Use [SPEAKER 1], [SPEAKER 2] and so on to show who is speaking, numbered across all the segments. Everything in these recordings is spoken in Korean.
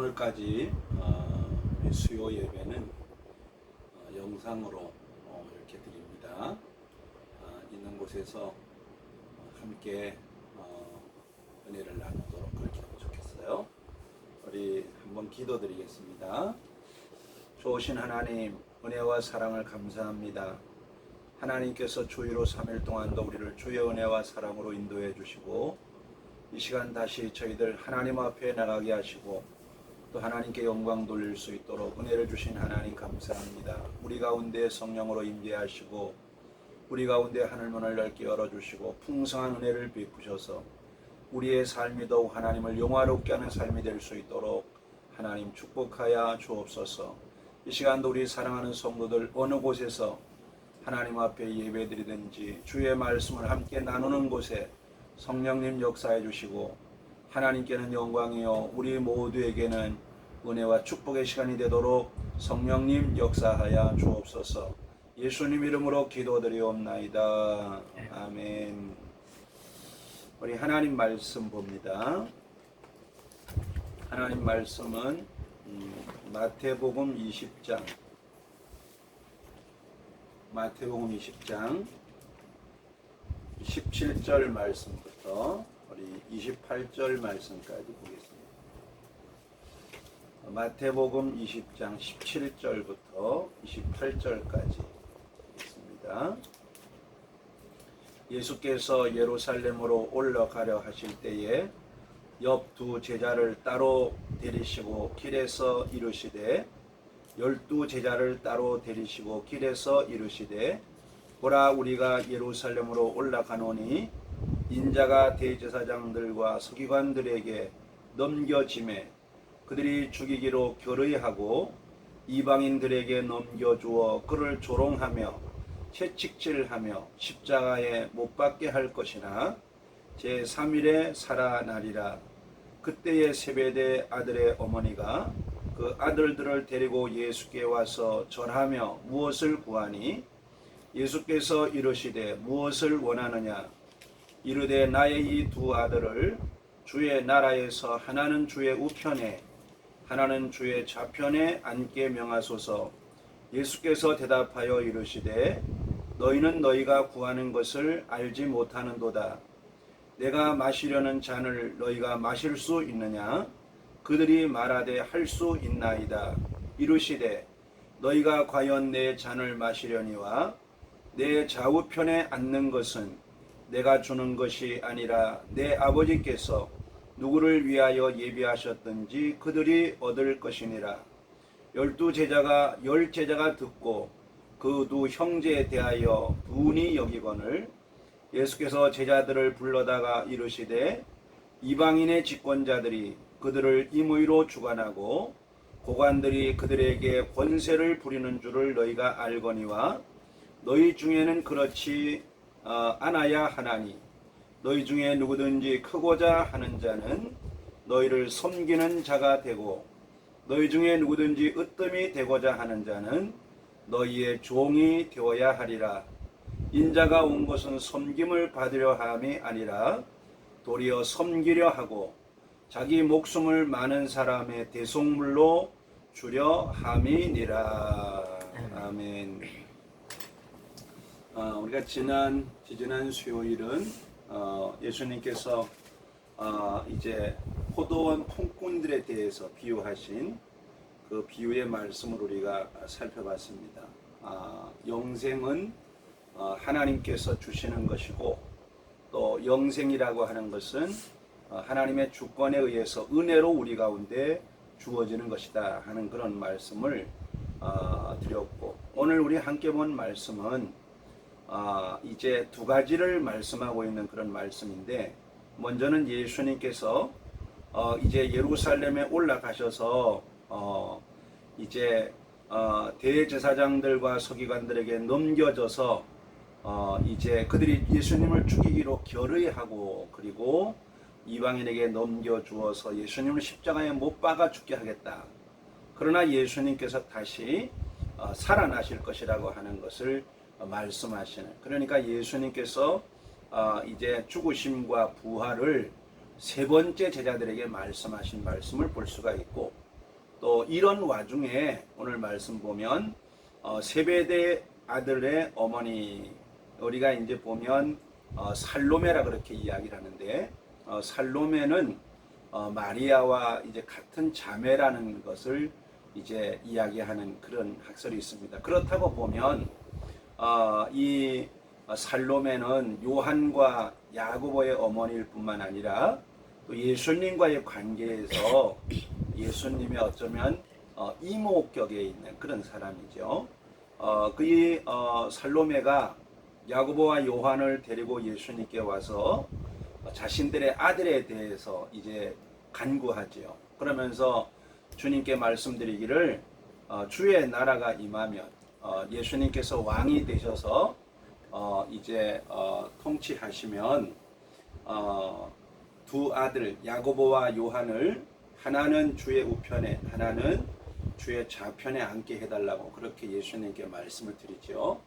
[SPEAKER 1] 오늘까지 수요 예배는 영상으로 이렇게 드립니다. 있는 곳에서 함께 은혜를 나누도록 그렇게 하면 좋겠어요. 우리 한번 기도드리겠습니다. 좋으신 하나님, 은혜와 사랑을 감사합니다. 하나님께서 주의로 3일 동안도 우리를 주의 은혜와 사랑으로 인도해 주시고 이 시간 다시 저희들 하나님 앞에 나가게 하시고 또 하나님께 영광 돌릴 수 있도록 은혜를 주신 하나님 감사합니다. 우리 가운데 성령으로 임재하시고 우리 가운데 하늘문을 넓게 열어주시고 풍성한 은혜를 베푸셔서 우리의 삶이 더욱 하나님을 영화롭게 하는 삶이 될 수 있도록 하나님 축복하여 주옵소서. 이 시간도 우리 사랑하는 성도들 어느 곳에서 하나님 앞에 예배드리든지 주의 말씀을 함께 나누는 곳에 성령님 역사해 주시고 하나님께는 영광이요 우리 모두에게는 은혜와 축복의 시간이 되도록 성령님 역사하여 주옵소서. 예수님 이름으로 기도드리옵나이다. 아멘. 우리 하나님 말씀 봅니다. 하나님 말씀은 마태복음 20장 17절 말씀부터 우리 28절 말씀까지 보겠습니다. 마태복음 20장 17절부터 28절까지 보겠습니다. 예수께서 예루살렘으로 올라가려 하실 때에 옆 두 제자를 따로 데리시고 길에서 이르시되 12 제자를 따로 데리시고 길에서 이르시되 보라 우리가 예루살렘으로 올라가노니 인자가 대제사장들과 서기관들에게 넘겨짐에 그들이 죽이기로 결의하고 이방인들에게 넘겨주어 그를 조롱하며 채찍질하며 십자가에 못 박게 할 것이나 제3일에 살아나리라. 그때에 세베대 아들의 어머니가 그 아들들을 데리고 예수께 와서 절하며 무엇을 구하니 예수께서 이르시되 무엇을 원하느냐 이르되 나의 이 두 아들을 주의 나라에서 하나는 주의 우편에 하나는 주의 좌편에 앉게 명하소서. 예수께서 대답하여 이르시되 너희는 너희가 구하는 것을 알지 못하는도다. 내가 마시려는 잔을 너희가 마실 수 있느냐? 그들이 말하되 할 수 있나이다. 이르시되 너희가 과연 내 잔을 마시려니와 내 좌우편에 앉는 것은 내가 주는 것이 아니라 내 아버지께서 누구를 위하여 예비하셨든지 그들이 얻을 것이니라. 10 제자가 듣고 그 두 형제에 대하여 분이 여기거늘 예수께서 제자들을 불러다가 이르시되 이방인의 집권자들이 그들을 임의로 주관하고 고관들이 그들에게 권세를 부리는 줄을 너희가 알거니와 너희 중에는 그렇지 않아야 하나니 너희 중에 누구든지 크고자 하는 자는 너희를 섬기는 자가 되고 너희 중에 누구든지 으뜸이 되고자 하는 자는 너희의 종이 되어야 하리라. 인자가 온 것은 섬김을 받으려 함이 아니라 도리어 섬기려 하고 자기 목숨을 많은 사람의 대속물로 주려 함이니라. 아멘. 우리가 지난 수요일은 예수님께서 이제 포도원 품꾼들에 대해서 비유하신 그 비유의 말씀을 우리가 살펴봤습니다. 영생은 하나님께서 주시는 것이고 또 영생이라고 하는 것은 하나님의 주권에 의해서 은혜로 우리 가운데 주어지는 것이다 하는 그런 말씀을 드렸고 오늘 우리 함께 본 말씀은 이제 두 가지를 말씀하고 있는 그런 말씀인데 먼저는 예수님께서 이제 예루살렘에 올라가셔서 이제 대제사장들과 서기관들에게 넘겨져서 이제 그들이 예수님을 죽이기로 결의하고 그리고 이방인에게 넘겨주어서 예수님을 십자가에 못 박아 죽게 하겠다. 그러나 예수님께서 다시 살아나실 것이라고 하는 것을 말씀하시는, 그러니까 예수님께서 이제 죽으심과 부활을 세 번째 제자들에게 말씀하신 말씀을 볼 수가 있고 또 이런 와중에 오늘 말씀 보면 세베대 아들의 어머니, 우리가 이제 보면 살로메라 그렇게 이야기를 하는데, 살로메는 마리아와 이제 같은 자매라는 것을 이제 이야기하는 그런 학설이 있습니다. 그렇다고 보면 이 살로메는 요한과 야고보의 어머니일 뿐만 아니라 또 예수님과의 관계에서 예수님이 어쩌면 이모격에 있는 그런 사람이죠. 그 살로메가 야고보와 요한을 데리고 예수님께 와서 자신들의 아들에 대해서 이제 간구하지요. 그러면서 주님께 말씀드리기를 주의 나라가 임하면 예수님께서 왕이 되셔서 이제 통치하시면 두 아들 야고보와 요한을 하나는 주의 우편에 하나는 주의 좌편에 앉게 해달라고 그렇게 예수님께 말씀을 드리죠.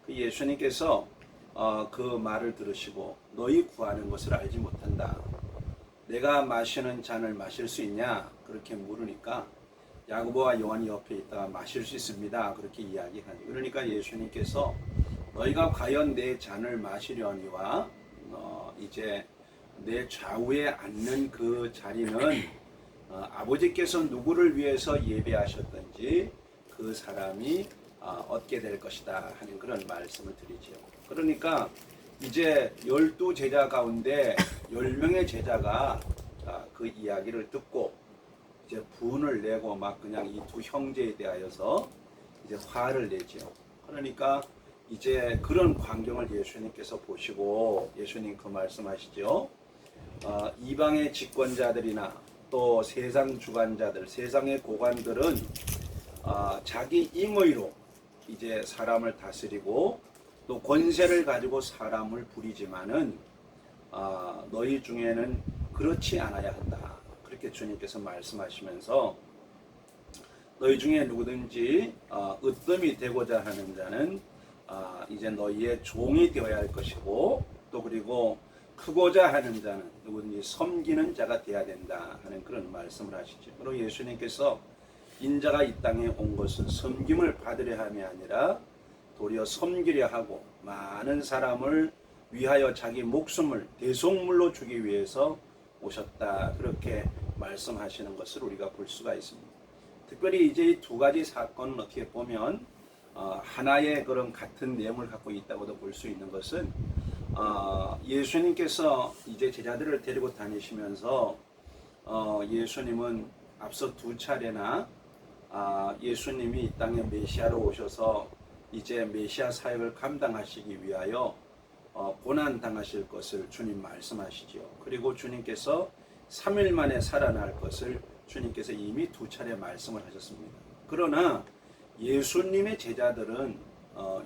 [SPEAKER 1] 그 예수님께서 그 말을 들으시고 너희 구하는 것을 알지 못한다. 내가 마시는 잔을 마실 수 있냐? 그렇게 물으니까 야고보와 요한이 옆에 있다가 마실 수 있습니다. 그렇게 이야기하죠. 그러니까 예수님께서 너희가 과연 내 잔을 마시려니와 이제 내 좌우에 앉는 그 자리는 아버지께서 누구를 위해서 예배하셨든지 그 사람이 얻게 될 것이다 하는 그런 말씀을 드리죠. 그러니까 이제 12제자 가운데 10명의 제자가 그 이야기를 듣고 이제 분을 내고 막 그냥 이 두 형제에 대하여서 이제 화를 내죠. 그러니까 이제 그런 광경을 예수님께서 보시고 예수님 그 말씀하시죠. 이방의 집권자들이나 또 세상 주관자들, 세상의 고관들은 자기 임의로 이제 사람을 다스리고 또 권세를 가지고 사람을 부리지만은 너희 중에는 그렇지 않아야 한다. 그렇게 주님께서 말씀하시면서 너희 중에 누구든지 으뜸이 되고자 하는 자는 이제 너희의 종이 되어야 할 것이고 또 그리고 크고자 하는 자는 누구든지 섬기는 자가 되어야 된다 하는 그런 말씀을 하시죠. 그리고 예수님께서 인자가 이 땅에 온 것은 섬김을 받으려 함이 아니라 도리어 섬기려 하고 많은 사람을 위하여 자기 목숨을 대속물로 주기 위해서 오셨다. 그렇게 말씀하시는 것을 우리가 볼 수가 있습니다. 특별히 이제 이 두 가지 사건은 어떻게 보면 하나의 그런 같은 내용을 갖고 있다고도 볼 수 있는 것은 예수님께서 이제 제자들을 데리고 다니시면서 예수님은 앞서 두 차례나 예수님이 이 땅에 메시아로 오셔서 이제 메시아 사역을 감당하시기 위하여 고난 당하실 것을 주님 말씀하시죠. 그리고 주님께서 3일 만에 살아날 것을 주님께서 이미 두 차례 말씀을 하셨습니다. 그러나 예수님의 제자들은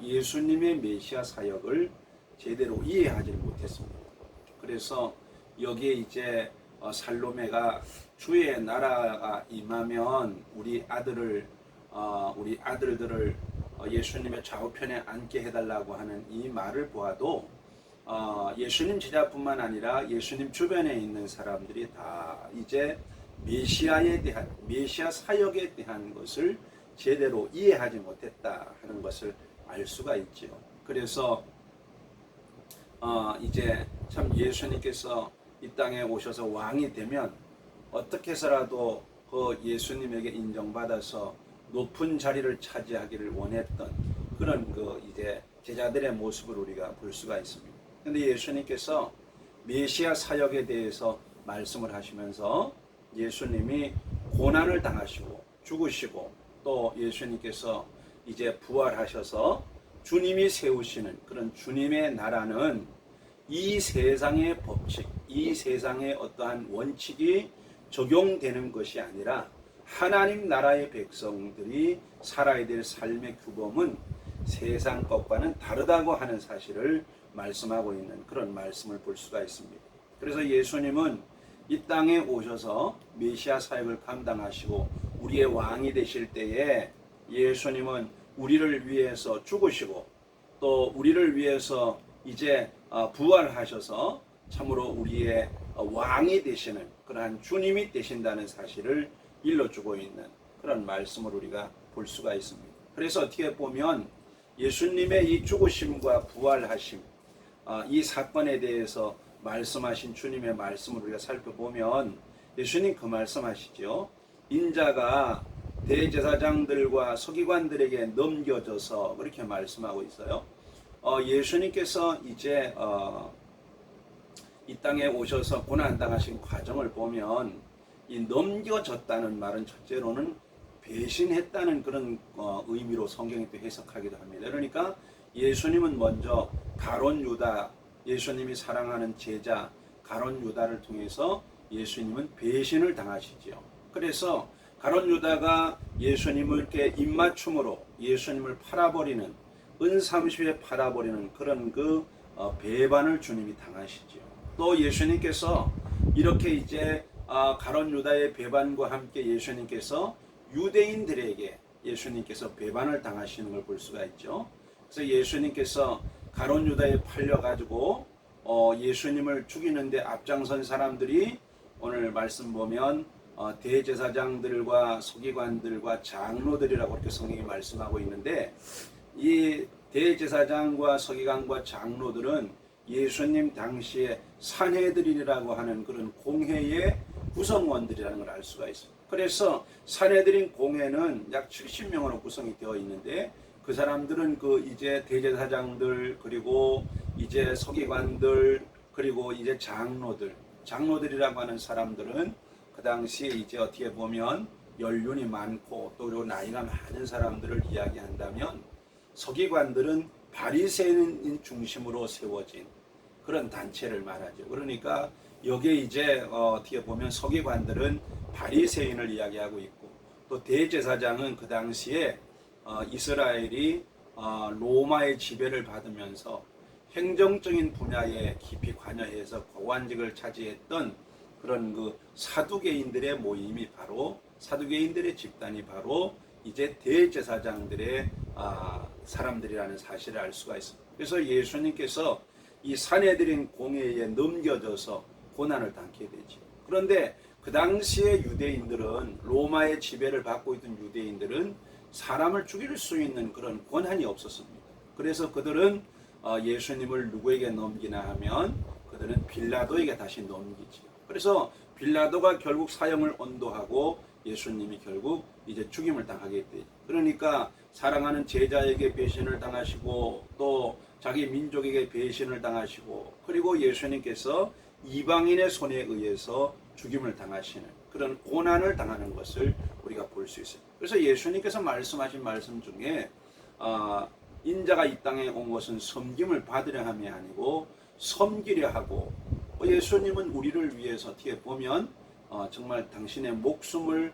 [SPEAKER 1] 예수님의 메시아 사역을 제대로 이해하지 못했습니다. 그래서 여기에 이제 살로메가 주의 나라가 임하면 우리 아들들을 예수님의 좌우편에 앉게 해달라고 하는 이 말을 보아도 예수님 제자뿐만 아니라 예수님 주변에 있는 사람들이 다 이제 메시아에 대한 메시아 사역에 대한 것을 제대로 이해하지 못했다 하는 것을 알 수가 있지요. 그래서 이제 참 예수님께서 이 땅에 오셔서 왕이 되면 어떻게 해서라도 그 예수님에게 인정받아서 높은 자리를 차지하기를 원했던 그런 그 이제 제자들의 모습을 우리가 볼 수가 있습니다. 그런데 예수님께서 메시아 사역에 대해서 말씀을 하시면서 예수님이 고난을 당하시고 죽으시고 또 예수님께서 이제 부활하셔서 주님이 세우시는 그런 주님의 나라는 이 세상의 법칙, 이 세상의 어떠한 원칙이 적용되는 것이 아니라 하나님 나라의 백성들이 살아야 될 삶의 규범은 세상 것과는 다르다고 하는 사실을 말씀하고 있는 그런 말씀을 볼 수가 있습니다. 그래서 예수님은 이 땅에 오셔서 메시아 사역을 감당하시고 우리의 왕이 되실 때에 예수님은 우리를 위해서 죽으시고 또 우리를 위해서 이제 부활하셔서 참으로 우리의 왕이 되시는 그러한 주님이 되신다는 사실을 일러주고 있는 그런 말씀을 우리가 볼 수가 있습니다. 그래서 어떻게 보면 예수님의 이 죽으심과 부활하심, 이 사건에 대해서 말씀하신 주님의 말씀을 우리가 살펴보면 예수님 그 말씀하시죠. 인자가 대제사장들과 서기관들에게 넘겨져서 그렇게 말씀하고 있어요. 예수님께서 이제 이 땅에 오셔서 고난당하신 과정을 보면 이 넘겨졌다는 말은 첫째로는 배신했다는 그런 의미로 성경이 또 해석하기도 합니다. 그러니까 예수님은 먼저 가룟 유다, 예수님이 사랑하는 제자 가룟 유다를 통해서 예수님은 배신을 당하시지요. 그래서 가룟 유다가 예수님을 이렇게 입맞춤으로 예수님을 팔아버리는 은삼십에 팔아버리는 그런 그 배반을 주님이 당하시지요. 또 예수님께서 이렇게 이제 가룟 유다의 배반과 함께 예수님께서 유대인들에게 예수님께서 배반을 당하시는 걸 볼 수가 있죠. 그래서 예수님께서 가룟 유다에 팔려가지고 예수님을 죽이는데 앞장선 사람들이 오늘 말씀 보면 대제사장들과 서기관들과 장로들이라고 이렇게 성경이 말씀하고 있는데 이 대제사장과 서기관과 장로들은 예수님 당시에 산헤드린이라고 하는 그런 공회의 구성원들이라는 걸 알 수가 있습니다. 그래서 산헤드린 공회는 약 70명으로 구성이 되어 있는데 그 사람들은 그 이제 대제사장들 그리고 이제 서기관들 그리고 이제 장로들이라고 하는 사람들은 그 당시에 이제 어떻게 보면 연륜이 많고 또 그리고 나이가 많은 사람들을 이야기한다면 서기관들은 바리새인 중심으로 세워진 그런 단체를 말하죠. 그러니까 여기에 이제 어떻게 보면 서기관들은 바리새인을 이야기하고 있고 또 대제사장은 그 당시에 이스라엘이 로마의 지배를 받으면서 행정적인 분야에 깊이 관여해서 고관직을 차지했던 그런 그 사두개인들의 모임이 바로 사두개인들의 집단이 바로 이제 대제사장들의 사람들이라는 사실을 알 수가 있습니다. 그래서 예수님께서 이 산헤드린 공회에 넘겨져서 고난을 당게 되죠. 그런데 그 당시에 유대인들은 로마의 지배를 받고 있던 유대인들은 사람을 죽일 수 있는 그런 권한이 없었습니다. 그래서 그들은 예수님을 누구에게 넘기나 하면 그들은 빌라도에게 다시 넘기죠. 그래서 빌라도가 결국 사형을 언도하고 예수님이 결국 이제 죽임을 당하게 되죠. 그러니까 사랑하는 제자에게 배신을 당하시고 또 자기 민족에게 배신을 당하시고 그리고 예수님께서 이방인의 손에 의해서 죽임을 당하시는 그런 고난을 당하는 것을 우리가 볼 수 있어요. 그래서 예수님께서 말씀하신 말씀 중에 인자가 이 땅에 온 것은 섬김을 받으려 함이 아니고 섬기려 하고 예수님은 우리를 위해서 어떻게 보면 정말 당신의 목숨을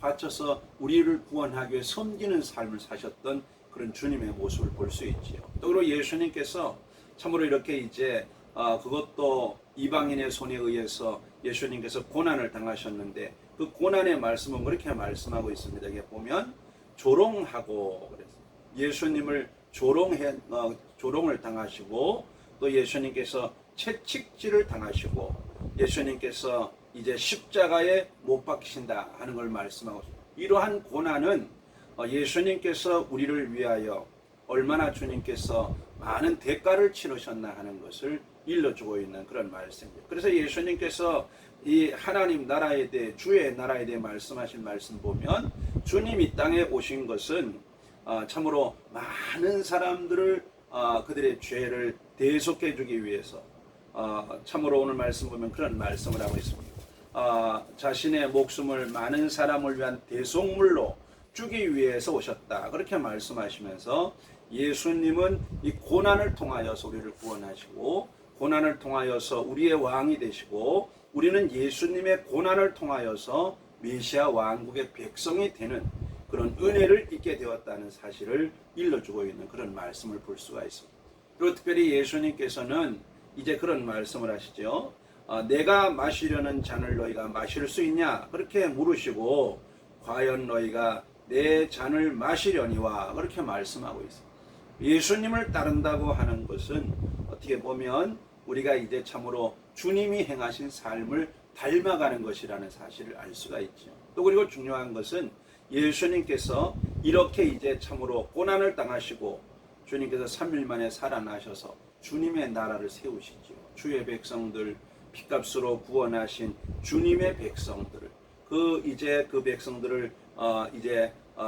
[SPEAKER 1] 바쳐서 우리를 구원하기 위해 섬기는 삶을 사셨던 그런 주님의 모습을 볼 수 있지요. 또 그리고 예수님께서 참으로 이렇게 이제 그것도 이방인의 손에 의해서 예수님께서 고난을 당하셨는데 그 고난의 말씀은 그렇게 말씀하고 있습니다. 이게 보면 조롱하고 그래서 예수님을 조롱을 당하시고 또 예수님께서 채찍질을 당하시고 예수님께서 이제 십자가에 못 박히신다 하는 걸 말씀하고 있습니다. 이러한 고난은 예수님께서 우리를 위하여 얼마나 주님께서 많은 대가를 치르셨나 하는 것을 일러주고 있는 그런 말씀입니다. 그래서 예수님께서 이 하나님 나라에 대해 주의 나라에 대해 말씀하신 말씀 보면 주님 이 땅에 오신 것은 참으로 많은 사람들을 그들의 죄를 대속해 주기 위해서 참으로 오늘 말씀 보면 그런 말씀을 하고 있습니다. 자신의 목숨을 많은 사람을 위한 대속물로 주기 위해서 오셨다. 그렇게 말씀하시면서 예수님은 이 고난을 통하여서 우리를 구원하시고 고난을 통하여서 우리의 왕이 되시고 우리는 예수님의 고난을 통하여서 메시아 왕국의 백성이 되는 그런 은혜를 잊게 되었다는 사실을 일러주고 있는 그런 말씀을 볼 수가 있습니다. 그리고 특별히 예수님께서는 이제 그런 말씀을 하시죠. 내가 마시려는 잔을 너희가 마실 수 있냐? 그렇게 물으시고 과연 너희가 내 잔을 마시려니와 그렇게 말씀하고 있습니다. 예수님을 따른다고 하는 것은 어떻게 보면 우리가 이제 참으로 주님이 행하신 삶을 닮아가는 것이라는 사실을 알 수가 있죠. 또 그리고 중요한 것은 예수님께서 이렇게 이제 참으로 고난을 당하시고 주님께서 3일 만에 살아나셔서 주님의 나라를 세우시죠. 주의 백성들, 핏값으로 구원하신 주님의 백성들을 그 백성들을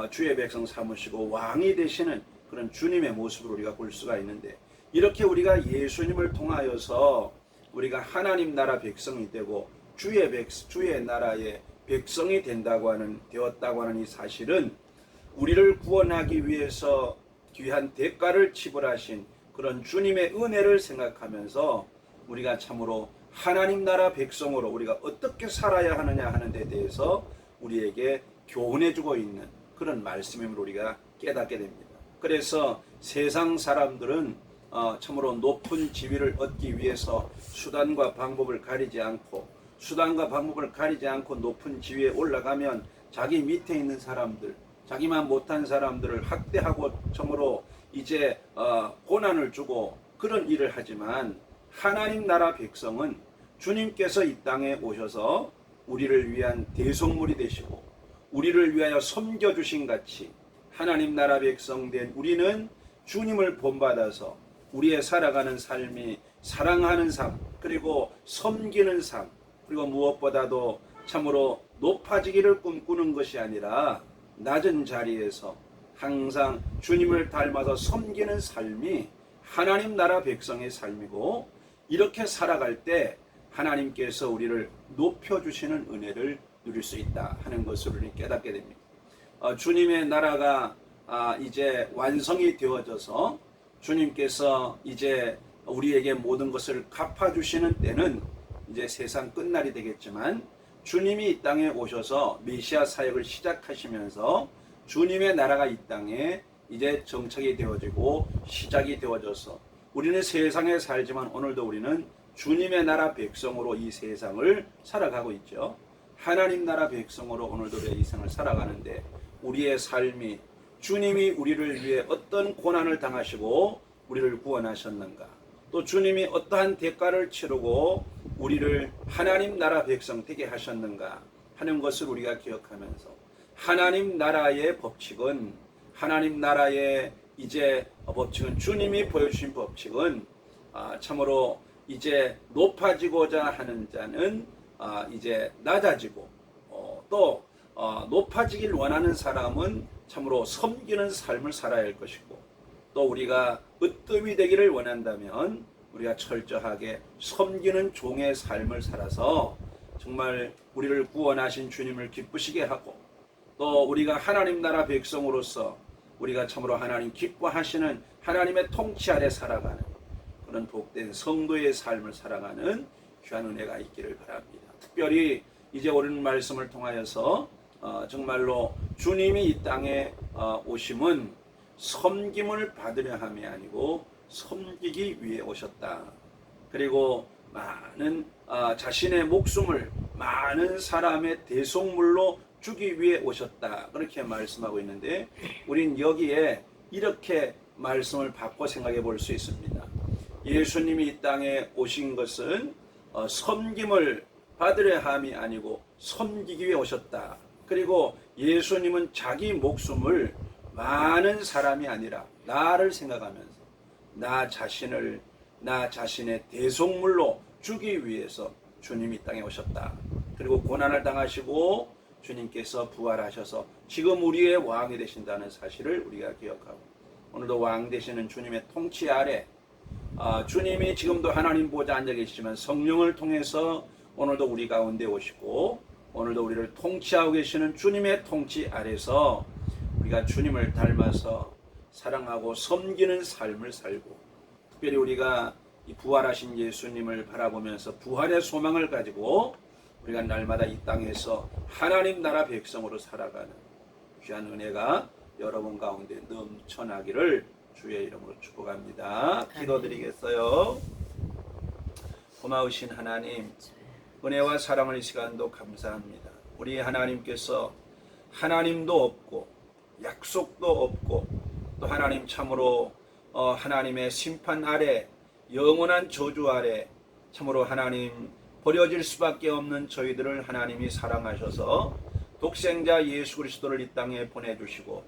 [SPEAKER 1] 주의 백성 삼으시고 왕이 되시는 그런 주님의 모습을 우리가 볼 수가 있는데, 이렇게 우리가 예수님을 통하여서 우리가 하나님 나라 백성이 되고 주의 나라의 백성이 되었다고 하는 이 사실은 우리를 구원하기 위해서 귀한 대가를 지불하신 그런 주님의 은혜를 생각하면서 우리가 참으로 하나님 나라 백성으로 우리가 어떻게 살아야 하느냐 하는 데 대해서 우리에게 교훈해 주고 있는 그런 말씀임을 우리가 깨닫게 됩니다. 그래서 세상 사람들은 참으로 높은 지위를 얻기 위해서 수단과 방법을 가리지 않고 높은 지위에 올라가면 자기 밑에 있는 사람들, 자기만 못한 사람들을 학대하고 참으로 고난을 주고 그런 일을 하지만, 하나님 나라 백성은 주님께서 이 땅에 오셔서 우리를 위한 대속물이 되시고 우리를 위하여 섬겨주신 같이 하나님 나라 백성 된 우리는 주님을 본받아서 우리의 살아가는 삶이 사랑하는 삶, 그리고 섬기는 삶, 그리고 무엇보다도 참으로 높아지기를 꿈꾸는 것이 아니라 낮은 자리에서 항상 주님을 닮아서 섬기는 삶이 하나님 나라 백성의 삶이고, 이렇게 살아갈 때 하나님께서 우리를 높여주시는 은혜를 누릴 수 있다 하는 것을 우리는 깨닫게 됩니다. 주님의 나라가 이제 완성이 되어져서 주님께서 이제 우리에게 모든 것을 갚아주시는 때는 이제 세상 끝날이 되겠지만, 주님이 이 땅에 오셔서 메시아 사역을 시작하시면서 주님의 나라가 이 땅에 이제 정착이 되어지고 시작이 되어져서 우리는 세상에 살지만 오늘도 우리는 주님의 나라 백성으로 이 세상을 살아가고 있죠. 하나님 나라 백성으로 오늘도 이 세상을 살아가는데, 우리의 삶이 주님이 우리를 위해 어떤 고난을 당하시고 우리를 구원하셨는가, 또 주님이 어떠한 대가를 치르고 우리를 하나님 나라 백성 되게 하셨는가 하는 것을 우리가 기억하면서, 하나님 나라의 법칙은 주님이 보여주신 법칙은 참으로 이제 높아지고자 하는 자는 이제 낮아지고, 또 높아지길 원하는 사람은 참으로 섬기는 삶을 살아야 할 것이고, 또 우리가 으뜸이 되기를 원한다면 우리가 철저하게 섬기는 종의 삶을 살아서 정말 우리를 구원하신 주님을 기쁘시게 하고, 또 우리가 하나님 나라 백성으로서 우리가 참으로 하나님 기뻐하시는 하나님의 통치 아래 살아가는 그런 복된 성도의 삶을 살아가는 귀한 은혜가 있기를 바랍니다. 특별히 이제 오늘 말씀을 통하여서 정말로 주님이 이 땅에 오심은 섬김을 받으려 함이 아니고 섬기기 위해 오셨다. 그리고 많은 자신의 목숨을 많은 사람의 대속물로 주기 위해 오셨다. 그렇게 말씀하고 있는데, 우린 여기에 이렇게 말씀을 바꿔 생각해 볼 수 있습니다. 예수님이 이 땅에 오신 것은 섬김을 받으려 함이 아니고 섬기기 위해 오셨다. 그리고 예수님은 자기 목숨을 많은 사람이 아니라 나를 생각하면서 나 자신의 대속물로 주기 위해서 주님이 이 땅에 오셨다. 그리고 고난을 당하시고 주님께서 부활하셔서 지금 우리의 왕이 되신다는 사실을 우리가 기억하고, 오늘도 왕 되시는 주님의 통치 아래 주님이 지금도 하나님 보좌 앉아 계시지만 성령을 통해서 오늘도 우리 가운데 오시고, 오늘도 우리를 통치하고 계시는 주님의 통치 아래서 우리가 주님을 닮아서 사랑하고 섬기는 삶을 살고, 특별히 우리가 이 부활하신 예수님을 바라보면서 부활의 소망을 가지고 우리가 날마다 이 땅에서 하나님 나라 백성으로 살아가는 귀한 은혜가 여러분 가운데 넘쳐나기를 주의 이름으로 축복합니다. 기도드리겠어요. 고마우신 하나님, 은혜와 사랑을 이 시간도 감사합니다. 우리 하나님께서 하나님도 없고 약속도 없고, 또 하나님 참으로 하나님의 심판 아래 영원한 저주 아래 참으로 하나님 버려질 수밖에 없는 저희들을 하나님이 사랑하셔서 독생자 예수 그리스도를 이 땅에 보내주시고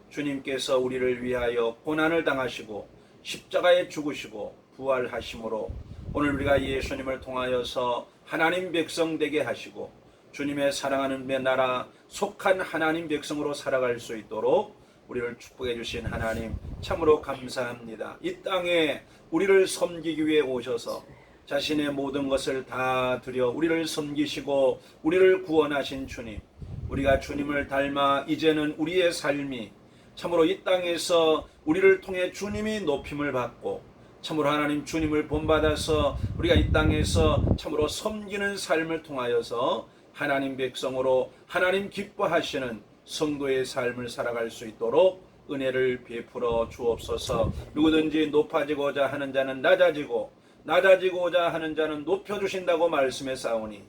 [SPEAKER 1] 주님께서 우리를 위하여 고난을 당하시고 십자가에 죽으시고 부활하심으로 오늘 우리가 예수님을 통하여서 하나님 백성 되게 하시고 주님의 사랑하는 나라 속한 하나님 백성으로 살아갈 수 있도록 우리를 축복해 주신 하나님 참으로 감사합니다. 이 땅에 우리를 섬기기 위해 오셔서 자신의 모든 것을 다 드려 우리를 섬기시고 우리를 구원하신 주님, 우리가 주님을 닮아 이제는 우리의 삶이 참으로 이 땅에서 우리를 통해 주님이 높임을 받고 참으로 하나님 주님을 본받아서 우리가 이 땅에서 참으로 섬기는 삶을 통하여서 하나님 백성으로 하나님 기뻐하시는 성도의 삶을 살아갈 수 있도록 은혜를 베풀어 주옵소서. 누구든지 높아지고자 하는 자는 낮아지고자 하는 자는 높여주신다고 말씀했사오니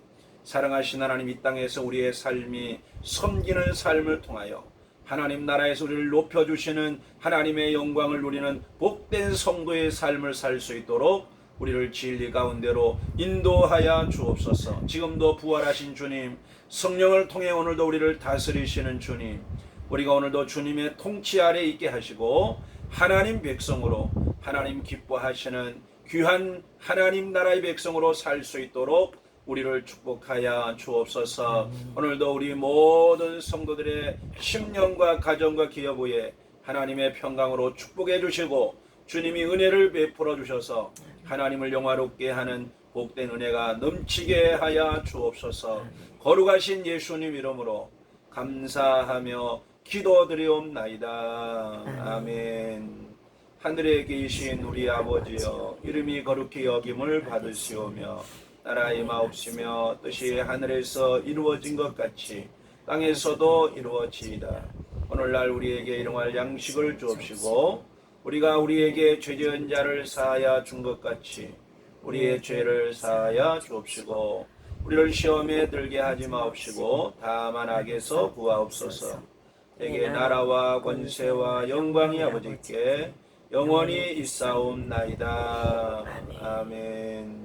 [SPEAKER 1] 사랑하신 하나님 이 땅에서 우리의 삶이 섬기는 삶을 통하여 하나님 나라에서 우리를 높여주시는 하나님의 영광을 누리는 복된 성도의 삶을 살 수 있도록 우리를 진리 가운데로 인도하여 주옵소서. 지금도 부활하신 주님, 성령을 통해 오늘도 우리를 다스리시는 주님, 우리가 오늘도 주님의 통치 아래 있게 하시고 하나님 백성으로 하나님 기뻐하시는 귀한 하나님 나라의 백성으로 살 수 있도록 우리를 축복하여 주옵소서. 오늘도 우리 모든 성도들의 심령과 가정과 기업에 하나님의 평강으로 축복해 주시고 주님이 은혜를 베풀어 주셔서 하나님을 영화롭게 하는 복된 은혜가 넘치게 하여 주옵소서. 거룩하신 예수님 이름으로 감사하며 기도드리옵나이다. 아멘. 하늘에 계신 우리 아버지여, 이름이 거룩히 여김을 받으시오며 나라의 임하옵시며 뜻이 하늘에서 이루어진 것 같이 땅에서도 이루어지이다. 오늘날 우리에게 일용할 양식을 주옵시고 우리가 우리에게 죄지은 자를 사하여 준 것 같이 우리의 죄를 사하여 주옵시고 우리를 시험에 들게 하지 마옵시고 다만 악에서 구하옵소서. 내게 나라와 권세와 영광이 아버지께 영원히 있사옵나이다. 아멘.